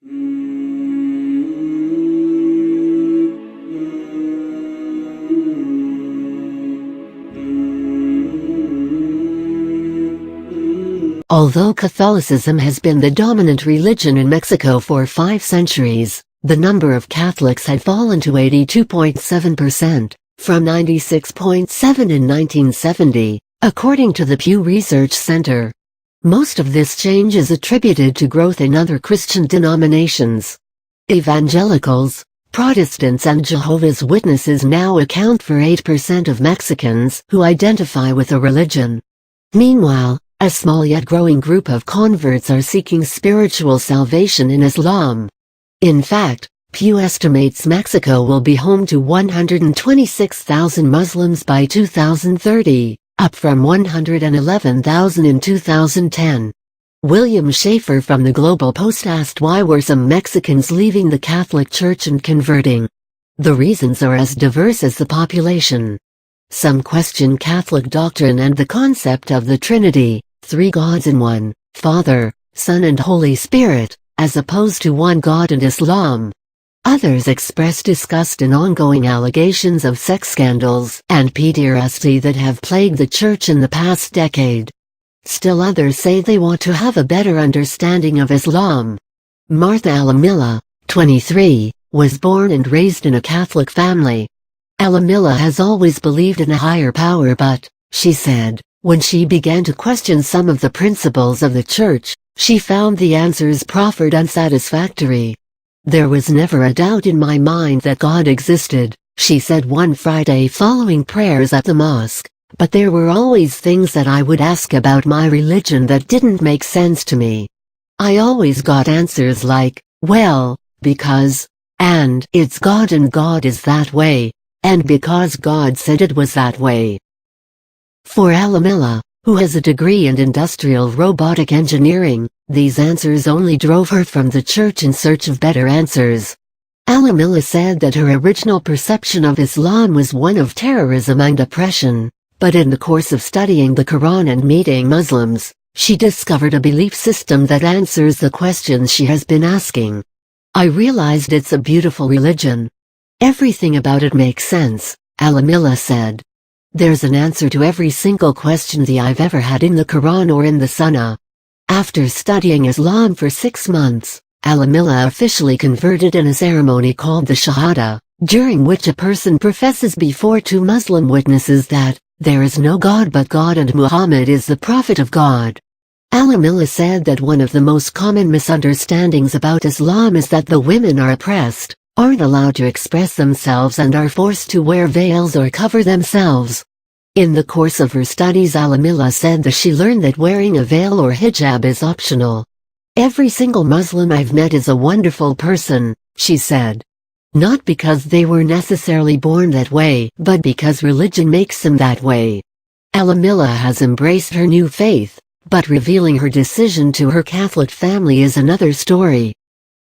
Although Catholicism has been the dominant religion in Mexico for 5 centuries, the number of Catholics had fallen to 82.7%, from 96.7 in 1970, according to the Pew Research Center. Most of this change is attributed to growth in other Christian denominations. Evangelicals, Protestants and Jehovah's Witnesses now account for 8% of Mexicans who identify with a religion. Meanwhile, a small yet growing group of converts are seeking spiritual salvation in Islam. In fact, Pew estimates Mexico will be home to 126,000 Muslims by 2030, up from 111,000 in 2010. William Schaefer from the Global Post asked why were some Mexicans leaving the Catholic Church and converting. The reasons are as diverse as the population. Some question Catholic doctrine and the concept of the Trinity, 3 gods in one, Father, Son and Holy Spirit, as opposed to one God in Islam. Others express disgust in ongoing allegations of sex scandals and pederasty that have plagued the Church in the past decade. Still others say they want to have a better understanding of Islam. Martha Alamilla, 23, was born and raised in a Catholic family. Alamilla has always believed in a higher power but, she said, when she began to question some of the principles of the Church, she found the answers proffered unsatisfactory. There was never a doubt in my mind that God existed, she said one Friday following prayers at the mosque, but there were always things that I would ask about my religion that didn't make sense to me. I always got answers like, well, because, and it's God and God is that way, and because God said it was that way. For Alamilla, who has a degree in industrial robotic engineering, these answers only drove her from the Church in search of better answers. Alamilla said that her original perception of Islam was one of terrorism and oppression, but in the course of studying the Quran and meeting Muslims, she discovered a belief system that answers the questions she has been asking. I realized it's a beautiful religion. Everything about it makes sense, Alamilla said. There's an answer to every single question that I've ever had in the Quran or in the Sunnah. After studying Islam for 6 months, Alamilla officially converted in a ceremony called the Shahada, during which a person professes before 2 Muslim witnesses that there is no God but God and Muhammad is the Prophet of God. Alamilla said that one of the most common misunderstandings about Islam is that the women are oppressed, aren't allowed to express themselves and are forced to wear veils or cover themselves. In the course of her studies, Alamilla said that she learned that wearing a veil or hijab is optional. Every single Muslim I've met is a wonderful person, she said. Not because they were necessarily born that way, but because religion makes them that way. Alamilla has embraced her new faith, but revealing her decision to her Catholic family is another story.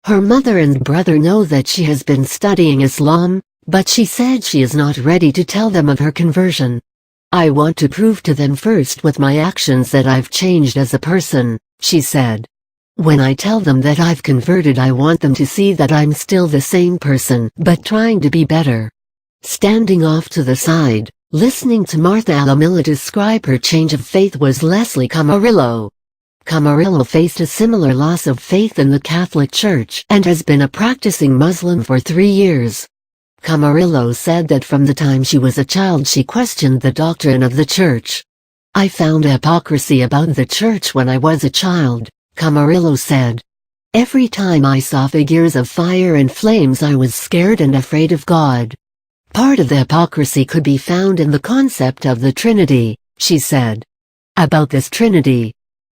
Her mother and brother know that she has been studying Islam, but she said she is not ready to tell them of her conversion. I want to prove to them first with my actions that I've changed as a person, she said. When I tell them that I've converted, I want them to see that I'm still the same person but trying to be better. Standing off to the side, listening to Martha Alamilla describe her change of faith was Leslie Camarillo. Camarillo faced a similar loss of faith in the Catholic Church and has been a practicing Muslim for 3 years. Camarillo said that from the time she was a child she questioned the doctrine of the Church. I found hypocrisy about the Church when I was a child, Camarillo said. Every time I saw figures of fire and flames I was scared and afraid of God. Part of the hypocrisy could be found in the concept of the Trinity, she said. About this Trinity.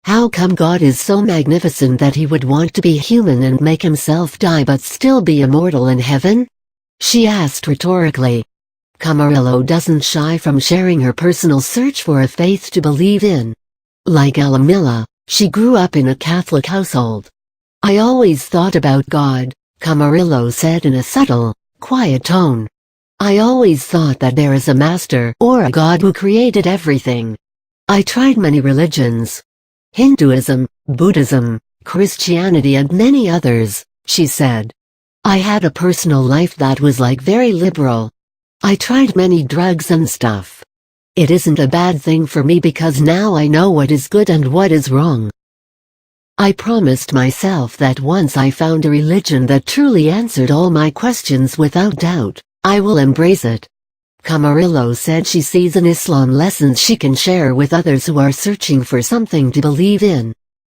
How come God is so magnificent that he would want to be human and make himself die but still be immortal in heaven? She asked rhetorically. Camarillo doesn't shy from sharing her personal search for a faith to believe in. Like Alamilla, she grew up in a Catholic household. I always thought about God, Camarillo said in a subtle, quiet tone. I always thought that there is a master or a God who created everything. I tried many religions. Hinduism, Buddhism, Christianity and many others, she said. I had a personal life that was like very liberal. I tried many drugs and stuff. It isn't a bad thing for me because now I know what is good and what is wrong. I promised myself that once I found a religion that truly answered all my questions without doubt, I will embrace it. Camarillo said she sees in Islam lessons she can share with others who are searching for something to believe in.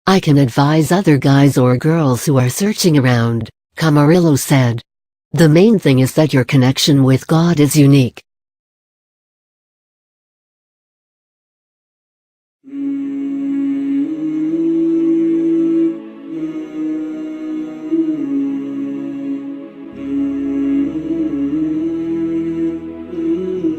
I can advise other guys or girls who are searching around, Camarillo said. The main thing is that your connection with God is unique.